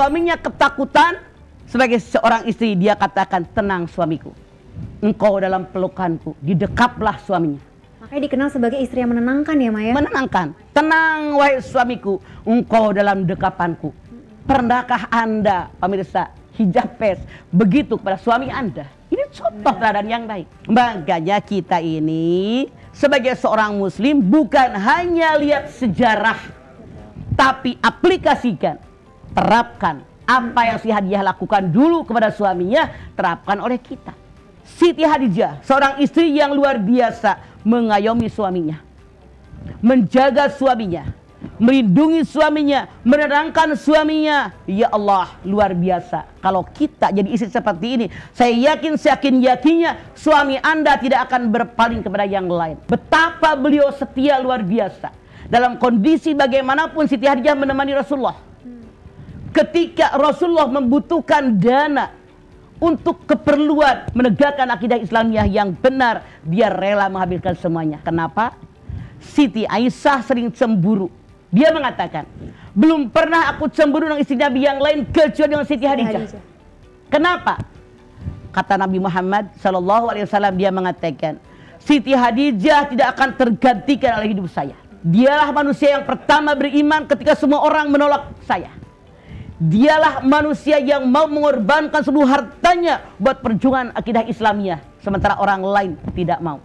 suaminya ketakutan, sebagai seorang istri dia katakan, tenang suamiku, engkau dalam pelukanku, didekaplah suaminya. Makanya dikenal sebagai istri yang menenangkan ya Maya? Menenangkan, tenang wahai suamiku, engkau dalam dekapanku. Pernahkah Anda pemirsa hijab pers begitu kepada suami Anda? Ini contoh teladan yang baik. Makanya kita ini sebagai seorang muslim bukan hanya lihat sejarah, tapi aplikasikan, terapkan apa yang si Hadijah lakukan dulu kepada suaminya, terapkan oleh kita. Siti Hadijah, seorang istri yang luar biasa, mengayomi suaminya, menjaga suaminya, melindungi suaminya, menenangkan suaminya. Ya Allah, luar biasa. Kalau kita jadi istri seperti ini, saya yakin-yakinnya suami Anda tidak akan berpaling kepada yang lain. Betapa beliau setia luar biasa. Dalam kondisi bagaimanapun Siti Hadijah menemani Rasulullah. Ketika Rasulullah membutuhkan dana untuk keperluan menegakkan akidah Islamiyah yang benar, dia rela menghabiskan semuanya. Kenapa? Siti Aisyah sering cemburu. Dia mengatakan, belum pernah aku cemburu dengan istri Nabi yang lain kecuali dengan Siti Hadijah. Kenapa? Kata Nabi Muhammad SAW, dia mengatakan, Siti Hadijah tidak akan tergantikan oleh hidup saya. Dialah manusia yang pertama beriman ketika semua orang menolak saya. Dialah manusia yang mau mengorbankan seluruh hartanya buat perjuangan akidah Islamiyah, sementara orang lain tidak mau.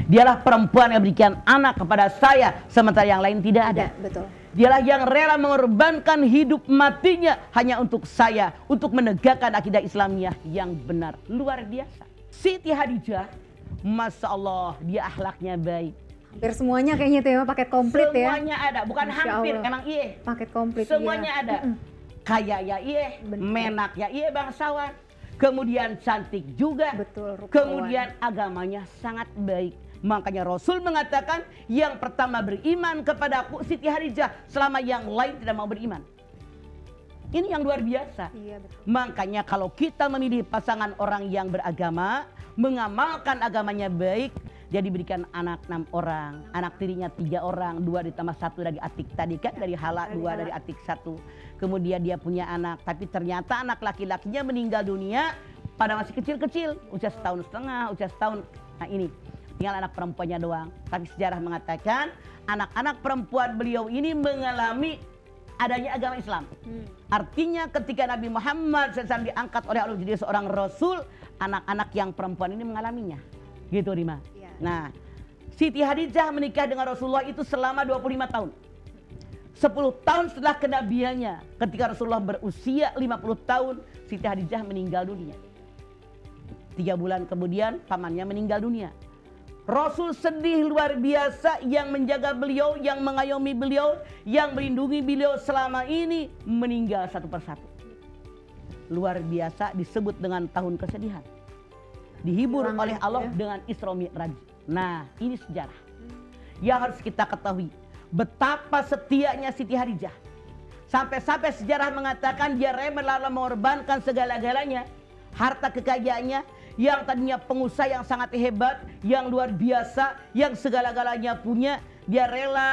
Dialah perempuan yang berikan anak kepada saya, sementara yang lain tidak ada. Betul. Dialah yang rela mengorbankan hidup matinya hanya untuk saya, untuk menegakkan akidah Islamiyah yang benar. Luar biasa. Siti Hadijah, Masya Allah, dia akhlaknya baik. Hampir semuanya kayaknya tuh ya, paket komplit ya. Semuanya ada, bukan hampir, emang iya. Paket komplit. Semuanya ada. Kaya ya iya, menak ya iya bangsawan, kemudian cantik juga, betul, kemudian agamanya sangat baik. Makanya Rasul mengatakan yang pertama beriman kepadaku Siti Hadijah selama yang lain tidak mau beriman. Ini yang luar biasa. Iya, betul. Makanya kalau kita memilih pasangan orang yang beragama, mengamalkan agamanya baik, dia diberikan anak 6 orang, anak tirinya 3 orang, 2 ditambah 1 dari Atik tadi kan, dari Hala 2 dari Atik 1. Kemudian dia punya anak, tapi ternyata anak laki-lakinya meninggal dunia pada masih kecil-kecil, usia 1,5 tahun, usia 1 tahun. Nah ini, tinggal anak perempuannya doang. Tapi sejarah mengatakan anak-anak perempuan beliau ini mengalami adanya agama Islam. Artinya ketika Nabi Muhammad SAW diangkat oleh Allah jadi seorang Rasul, anak-anak yang perempuan ini mengalaminya. Gitu Rima. Ya. Nah, Siti Hadijah menikah dengan Rasulullah itu selama 25 tahun. 10 tahun setelah kenabiannya, ketika Rasulullah berusia 50 tahun, Siti Hadijah meninggal dunia. 3 bulan kemudian pamannya meninggal dunia. Rasul sedih luar biasa, yang menjaga beliau, yang mengayomi beliau, yang melindungi beliau selama ini meninggal satu persatu. Luar biasa, disebut dengan tahun kesedihan. Dihibur oleh Allah dengan Isra Mi'raj. Nah, ini sejarah yang harus kita ketahui. Betapa setianya Siti Hadijah. Sampai-sampai sejarah mengatakan dia rela mengorbankan segala-galanya. Harta kekayaannya, yang tadinya pengusaha yang sangat hebat, yang luar biasa, yang segala-galanya punya, dia rela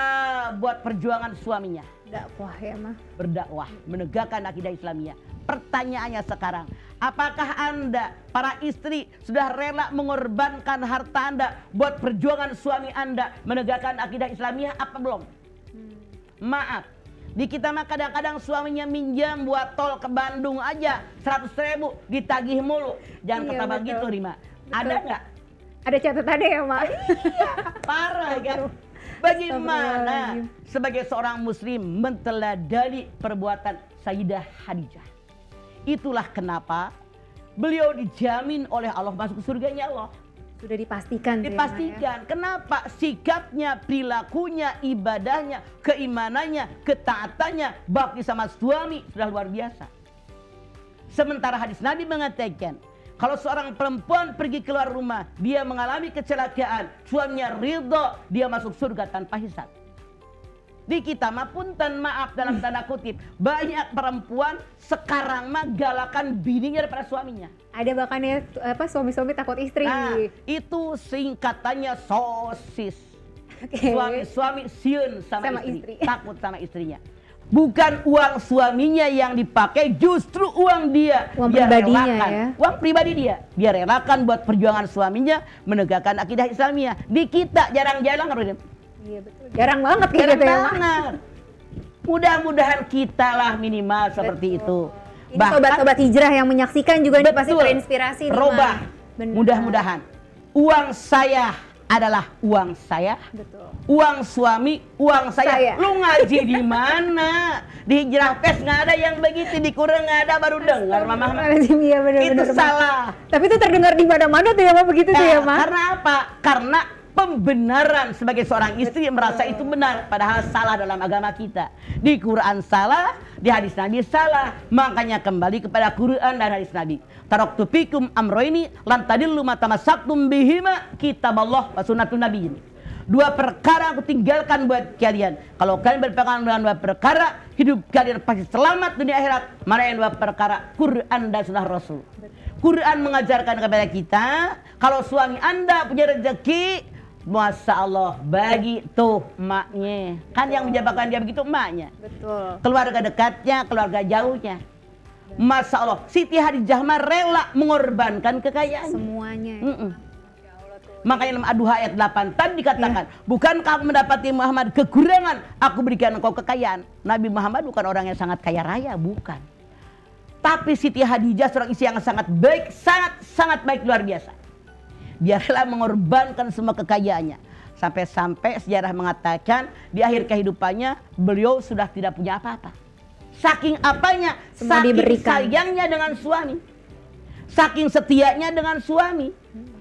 buat perjuangan suaminya. Dakwah ya mah. Berdakwah, menegakkan akidah Islamiyah. Pertanyaannya sekarang, apakah Anda, para istri, sudah rela mengorbankan harta Anda buat perjuangan suami Anda menegakkan akidah Islamiyah apa belum? Maaf, di kita mah kadang-kadang suaminya minjam buat tol ke Bandung aja 100.000 ditagih mulu. Jangan kata begitu Rima. Ada nggak? Ada catatannya ya Mak? Iya, parah kan? Bagaimana sebagai seorang muslim menteladani perbuatan Sayyidah Hadijah? Itulah kenapa beliau dijamin oleh Allah masuk surganya Allah. Sudah dipastikan. Dipastikan. Kenapa? Sikapnya, perilakunya, ibadahnya, keimanannya, ketaatannya, bakti sama suami sudah luar biasa. Sementara hadis Nabi mengatakan, kalau seorang perempuan pergi keluar rumah, dia mengalami kecelakaan, suaminya ridho, dia masuk surga tanpa hisab. Di kita mah punten, maaf dalam tanda kutip, banyak perempuan sekarang mah galakan bininya daripada suaminya. Ada bahkan ya suami-suami takut istri. Nah, itu singkatannya sosis. Okay. Suami-suami sieun sama istri, takut sama istrinya. Bukan uang suaminya yang dipakai, justru uang dia. Uang dia pribadinya relakan. ya. Uang pribadi dia. Dia relakan buat perjuangan suaminya menegakkan akidah Islamiyah. Di kita jarang-jarang. Iya betul. Jarang banget kayak Jarang gitu ya, Ma. banget. Mudah-mudahan kita lah minimal seperti itu. Ini sobat-sobat hijrah yang menyaksikan juga nih pasti betul, terinspirasi nih, Ma. robah. Benar. Mudah-mudahan uang saya adalah uang saya. Betul. Uang suami, uang saya. Saya. Lu ngaji di mana? Di Hijrah Pes nggak ada yang begitu, di Quran nggak ada, baru dengar Mama. Iya benar-benar. Itu salah. Tapi itu terdengar di mana-mana tuh ya, Ma, begitu tuh ya, Ma. Karena apa? Karena pembenaran sebagai seorang istri merasa itu benar, padahal salah dalam agama kita. Di Quran salah, di hadis Nabi salah. Makanya kembali kepada Quran dan hadis Nabi. Taraktu fikum amroini lan tadillu ma tamassaktum bihima kitaballah wa sunnatun nabiyyin. Dua perkara aku tinggalkan buat kalian. Kalau kalian berpegang dengan dua perkara, hidup kalian pasti selamat dunia akhirat. Mana yang dua perkara? Quran dan sunnah Rasul. Quran mengajarkan kepada kita, kalau suami Anda punya rezeki, Masya Allah, bagi tuh emaknya. Kan yang menjabarkan dia begitu emaknya. Betul. Keluarga dekatnya, keluarga jauhnya. Masya Allah, Siti Hadijah mah rela mengorbankan kekayaannya. Semuanya. Makanya dalam Ad-Duha ayat 8 tadi dikatakan, bukankah aku mendapati Muhammad kekurangan, aku berikan engkau kekayaan. Nabi Muhammad bukan orang yang sangat kaya raya, bukan. Tapi Siti Hadijah seorang istri yang sangat baik, sangat baik, luar biasa. Dia rela mengorbankan semua kekayaannya. Sampai-sampai sejarah mengatakan di akhir kehidupannya beliau sudah tidak punya apa-apa. Saking apanya? Semua Saking diberikan. sayangnya dengan suami. Saking setianya dengan suami.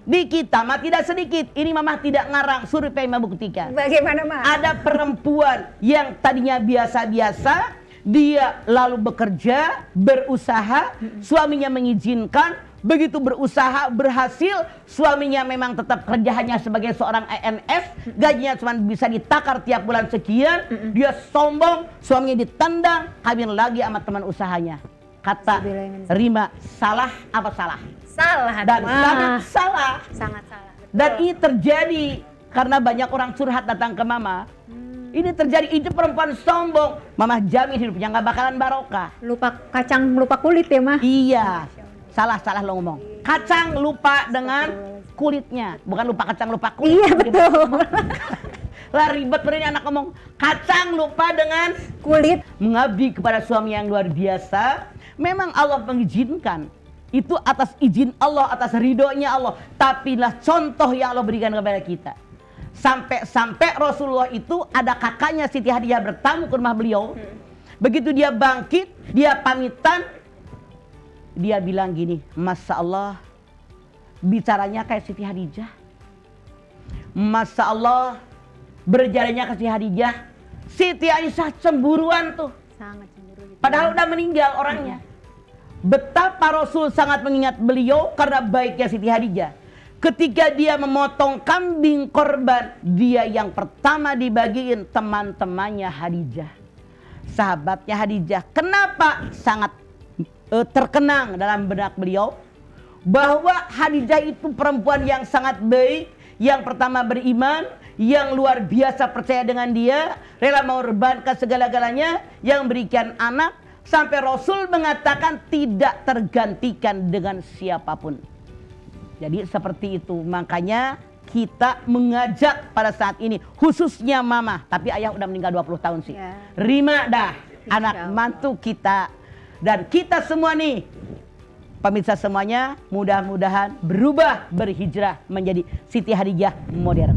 Di kita mah tidak sedikit. Ini Mama tidak ngarang, survei membuktikan. Bagaimana, Ma? Ada perempuan yang tadinya biasa-biasa, dia lalu bekerja, berusaha, suaminya mengizinkan, begitu berusaha berhasil, suaminya memang tetap kerja hanya sebagai seorang ENS, gajinya cuma bisa ditakar tiap bulan sekian, dia sombong, suaminya ditendang, kawin lagi sama teman usahanya. Kata Rima, salah apa salah? Salah, Dan Ma. sangat salah. Sangat salah. Betul. Dan ini terjadi karena banyak orang curhat datang ke Mama. Ini terjadi, itu perempuan sombong. Mama jamin hidupnya nggak bakalan barokah. Lupa kacang, lupa kulit ya, Ma. Iya, salah lo ngomong. Kacang lupa dengan kulitnya, bukan lupa kacang lupa kulit. Iya, betul. Lah ribet bener ini anak ngomong. Kacang lupa dengan Kulit. mengabdi kepada suami yang luar biasa. Memang Allah mengizinkan. Itu atas izin Allah, atas ridhonya Allah. Tapi lah contoh yang Allah berikan kepada kita. Sampai Rasulullah itu ada kakaknya Siti Hadijah bertamu ke rumah beliau. Begitu dia bangkit, dia pamitan. Dia bilang gini, Masya Allah, bicaranya kayak Siti Hadijah. Masya Allah, berjalannya ke Siti Hadijah. Siti Aisyah cemburuan tuh. Sangat cemburu gitu. Padahal udah meninggal orangnya. Betapa Rasul sangat mengingat beliau karena baiknya Siti Hadijah. Ketika dia memotong kambing korban, dia yang pertama dibagiin teman-temannya Hadijah. Sahabatnya Hadijah. Kenapa sangat terkenang dalam benak beliau? Bahwa Hadijah itu perempuan yang sangat baik, yang pertama beriman, yang luar biasa percaya dengan dia, rela mengorbankan segala-galanya, yang berikan anak, sampai Rasul mengatakan tidak tergantikan dengan siapapun. Jadi seperti itu, makanya kita mengajak pada saat ini, khususnya Mama, tapi ayah udah meninggal 20 tahun sih. Ya. Rima dah, anak mantu kita. Dan kita semua nih, pemirsa semuanya, mudah-mudahan berubah, berhijrah menjadi Siti Hadijah modern.